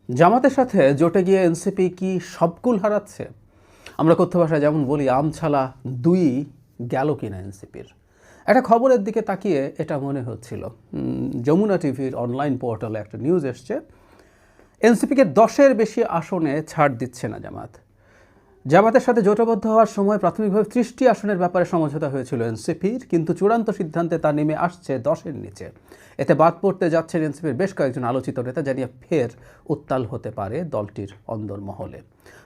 জামাতের সাথে জোটে গিয়ে এনসিপি কি সবকুল হারাচ্ছে? আমরা কথ্য ভাষায় যেমন বলি আমছালা দুই গেল কিনা এনসিপির। একটা খবরের দিকে তাকিয়ে এটা মনে হচ্ছিল। যমুনা টিভির অনলাইন পোর্টালে একটা নিউজ এসছে, এনসিপিকে 10-এর বেশি আসনে ছাড় দিচ্ছে না জামাত। জামাতের সাথে জোটবদ্ধ হওয়ার সময় প্রাথমিকভাবে 30টি আসনের ব্যাপারে সমঝোতা হয়েছিল এনসিপির, কিন্তু চূড়ান্ত সিদ্ধান্তে তা নেমে আসছে 10-এর নিচে। এতে বাদ পড়তে যাচ্ছেন এনসিপির বেশ কয়েকজন আলোচিত নেতা, জানিয়ে ফের উত্তাল হতে পারে দলটির অন্দরমহলে।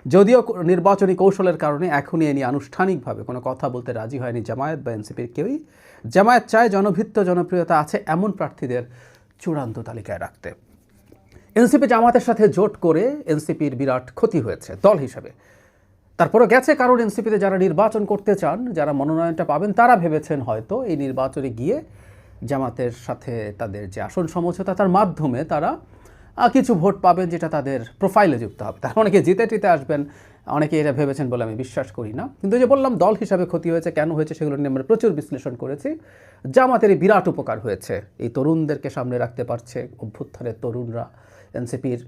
যদিও নির্বাচনী কৌশলের কারণে এখনই এ নিয়ে আনুষ্ঠানিকভাবে কোনো কথা বলতে রাজি হয়নি জামায়াত বা এনসিপির কেউই। জামায়াত চায় জনভিত্ত জনপ্রিয়তা আছে এমন প্রার্থীদের চূড়ান্ত তালিকায় রাখতে। এনসিপি জামাতের সাথে জোট করে এনসিপির বিরাট ক্ষতি হয়েছে দল হিসাবে। তারপরে গেছে, কারণ এনসিপিতে যারা নির্বাচন করতে চান, যারা মনোনয়নটা পাবেন, তারা ভেবেছেন হয়তো এই নির্বাচনে গিয়ে জামাতের সাথে তাদের যে আসন সমঝোতা, তার মাধ্যমে তারা কিছু ভোট পাবেন, যেটা তাদের প্রোফাইলে যুক্ত হবে। তারা অনেকে জিতে টিতে আসবেন, অনেকে এটা ভেবেছেন বলে আমি বিশ্বাস করি না। কিন্তু যে বললাম দল হিসাবে ক্ষতি হয়েছে, কেন হয়েছে সেগুলো নিয়ে আমরা প্রচুর বিশ্লেষণ করেছি। জামাতের এই বিরাট উপকার হয়েছে, এই তরুণদেরকে সামনে রাখতে পারছে। অভ্যুত্থানের তরুণরা, এনসিপির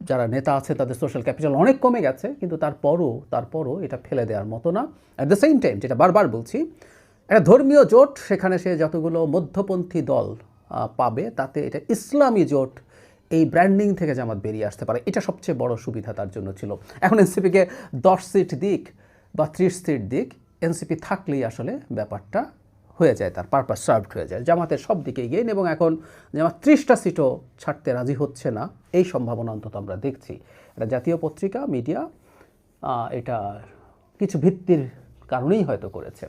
যারা নেতা আছে, তাদের সোশ্যাল ক্যাপিটাল অনেক কমে গেছে, কিন্তু তারপরও এটা ফেলে দেওয়ার মতো না। অ্যাট দ্য সেম টাইম, যেটা বারবার বলছি, একটা ধর্মীয় জোট, সেখানে সে যতগুলো মধ্যপন্থী দল পাবে, তাতে এটা ইসলামী জোট, এই ব্র্যান্ডিং থেকে জামাত বেরিয়ে আসতে পারে। এটা সবচেয়ে বড় সুবিধা তার জন্য ছিল। এখন এনসিপিকে 10 সিট দিক বা 30 সিট দিক, এনসিপি থাকলেই আসলে ব্যাপারটা হয়ে যায়, তার পারপাস সার্ভড হয়ে যায়। জামাতের সব দিকেই গেইন, এবং এখন জামাত 30টা সিটও ছাড়তে রাজি হচ্ছে না, এই সম্ভাবনা অন্তত আমরা দেখছি। এটা জাতীয় পত্রিকা, মিডিয়া এটা কিছু ভিত্তির কারণেই হয়তো করেছে।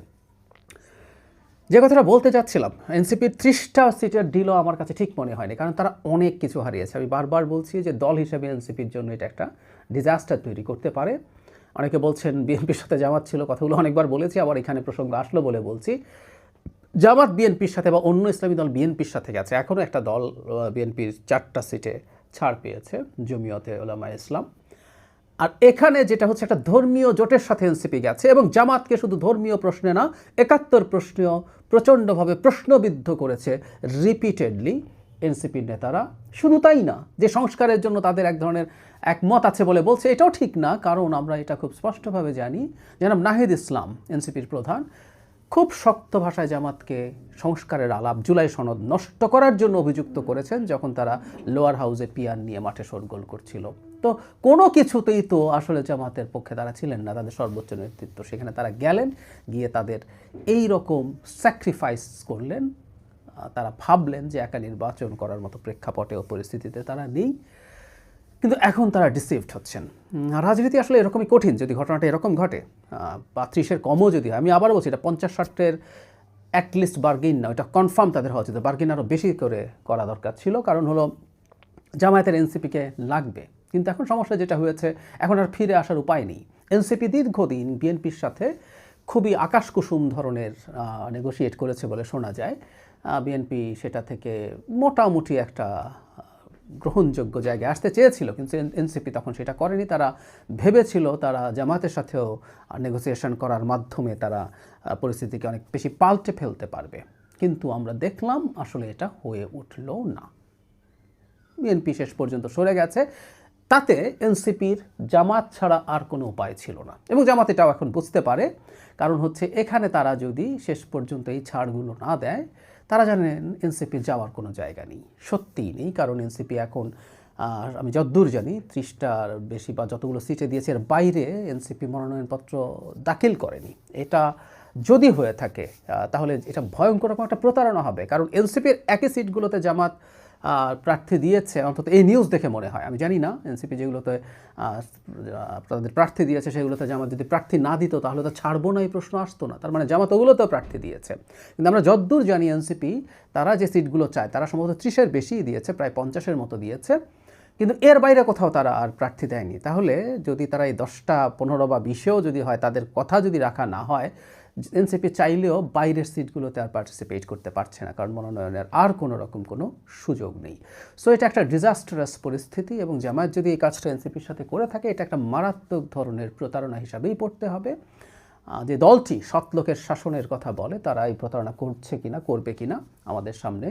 যে কথাটা বলতে চাচ্ছিলাম, এনসিপির 30টা সিটের ডিলও আমার কাছে ঠিক মনে হয়নি, কারণ তারা অনেক কিছু হারিয়েছে। আমি বারবার বলছি যে দল হিসেবে এনসিপির জন্য এটা একটা ডিজাস্টার তৈরি করতে পারে। অনেকে বলছেন বিএনপির সাথে জামাত ছিল, কথাগুলো অনেকবার বলেছি, আবার এখানে প্রসঙ্গ আসলো বলে বলছি। জামাত বিএনপির সাথে বা অন্য ইসলামী দল বিএনপির সাথে গেছে, এখনও একটা দল বিএনপির 4টা সিটে ছাড় পেয়েছে, জমিয়তে উলামায়ে ইসলাম। আর এখানে যেটা হচ্ছে, একটা ধর্মীয় জোটের সাথে এনসিপি গেছে, এবং জামাতকে শুধু ধর্মীয় প্রশ্নে না, 71 প্রশ্নেও প্রচণ্ডভাবে প্রশ্নবিদ্ধ করেছে রিপিটেডলি এনসিপির নেতারা। শুধু তাই না, যে সংস্কারের জন্য তাদের এক ধরনের একমত আছে বলে বলছে, এটাও ঠিক না, কারণ আমরা এটা খুব স্পষ্টভাবে জানি। জনাব নাহিদ ইসলাম, এনসিপির প্রধান, খুব শক্ত ভাষায় জামাতকে সংস্কারের আলাপ, জুলাই সনদ নষ্ট করার জন্য অভিযুক্ত করেছেন, যখন তারা লোয়ার হাউসে পিয়ার নিয়ে মাঠে শোরগোল করছিল। তো কোনো কিছুতেই তো আসলে জামাতের পক্ষে তারা ছিলেন না, তাদের সর্বোচ্চ নেতৃত্ব। সেখানে তারা গেলেন, গিয়ে তাদের এই রকম স্যাক্রিফাইস করলেন। তারা ভাবলেন যে একা নির্বাচন করার মতো প্রেক্ষাপটে ও পরিস্থিতিতে তারা নেই, কিন্তু এখন তারা ডিসিভড হচ্ছেন। রাজনীতি আসলে এরকমই কঠিন, যদি ঘটনাটা এরকম ঘটে, বা 30-এর কমও যদি হয়। আমি আবার বলছি, এটা 50-60-এর অ্যাটলিস্ট বার্গেইন না, এটা কনফার্ম তাদের হওয়া উচিত। বার্গেইন আরও বেশি করে করা দরকার ছিল, কারণ হলো জামায়াতের এনসিপিকে লাগবে। কিন্তু এখন সমস্যা যেটা হয়েছে, এখন আর ফিরে আসার উপায় নেই। এনসিপি দীর্ঘদিন বিএনপির সাথে খুবই আকাশকুসুম ধরনের নেগোশিয়েট করেছে বলে শোনা যায়। বিএনপি সেটা থেকে মোটামুটি একটা গ্রহণযোগ্য জায়গায় আসতে চেয়েছিল, কিন্তু এনসিপি তখন সেটা করেনি। তারা ভেবেছিল তারা জামাতের সাথেও নেগোসিয়েশন করার মাধ্যমে তারা পরিস্থিতিকে অনেক বেশি পাল্টে ফেলতে পারবে, কিন্তু আমরা দেখলাম আসলে এটা হয়ে উঠল না। বিএনপি শেষ পর্যন্ত সরে গেছে। তাতে এনসিপির জামাত ছাড়া আর কোনো উপায় ছিল না, এবং জামাত এটাও এখন বুঝতে পারে। কারণ হচ্ছে, এখানে তারা যদি শেষ পর্যন্ত এই ছাড়গুলো না দেয়, তারা জানেন এনসিপির যাওয়ার কোনো জায়গা নেই, সত্যিই নেই। কারণ এনসিপি এখন, আমি যতদূর জানি, 30টার বেশি বা যতগুলো সিটে দিয়েছে, এর বাইরে এনসিপি মনোনয়নপত্র দাখিল করেনি। এটা যদি হয়ে থাকে, তাহলে এটা ভয়ঙ্কর রকম একটা প্রতারণা হবে। কারণ এনসিপির একই সিটগুলোতে জামাত প্রার্থী দিয়েছে, অন্তত এই নিউজ দেখে মনে হয়। আমি জানি না এনসিপি যেগুলোতে তাদের প্রার্থী দিয়েছে সেগুলোতে জামাত যদি প্রার্থী না দিত, তাহলে তো ছাড়বো না এই প্রশ্ন আসতো না। তার মানে জামাত ওগুলোতেও প্রার্থী দিয়েছে। কিন্তু আমরা যতদূর জানি এনসিপি তারা যে সিটগুলো চায়, তারা সম্ভবত 30-এর বেশিই দিয়েছে, প্রায় 50-এর মতো দিয়েছে, কিন্তু এর বাইরে কোথাও তারা আর প্রার্থী দেয়নি। তাহলে যদি তারা এই 10টা 15 বা 20-এও যদি হয়, তাদের কথা যদি রাখা না হয়, এনসিপি চাইলেও বাইরের সিটগুলোতে আর পার্টিসিপেট করতে পারছে না, কারণ মনোনয়নের আর কোনো রকম কোনো সুযোগ নেই। সো এটা একটা ডিজাস্টারাস পরিস্থিতি, এবং জামায়াত যদি এই কাজটা এনসিপির সাথে করে থাকে, এটা একটা মারাত্মক ধরনের প্রতারণা হিসাবেই পড়তে হবে। যে দলটি সৎলোকের শাসনের কথা বলে, তারা এই প্রতারণা করছে কিনা, করবে কিনা, আমাদের সামনে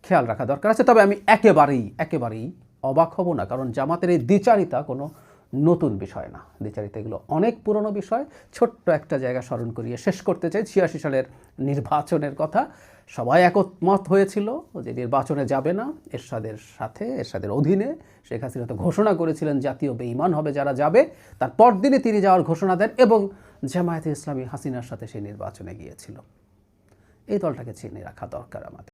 খেয়াল রাখা দরকার আছে। তবে আমি একেবারেই অবাক হব না, কারণ জামাতের এই দ্বিচারিতা কোনো নতুন বিষয় না। দ্বিচারিতা এগুলো অনেক পুরনো বিষয়। ছোট্ট একটা জায়গা স্মরণ করিয়ে শেষ করতে চাই। 86 সালের নির্বাচনের কথা সবাই একমত হয়েছিল যে নির্বাচনে যাবে না এরশাদের সাথে, এরশাদের অধীনে। শেখ হাসিনা তো ঘোষণা করেছিলেন জাতীয় বেঈমান হবে যারা যাবে। তার পরদিনই তিনি যাওয়ার ঘোষণা দেন এবং জামায়াতে ইসলামী হাসিনার সাথে সেই নির্বাচনে গিয়েছিল। এই দলটাকে চিনে রাখা দরকার আমাদের।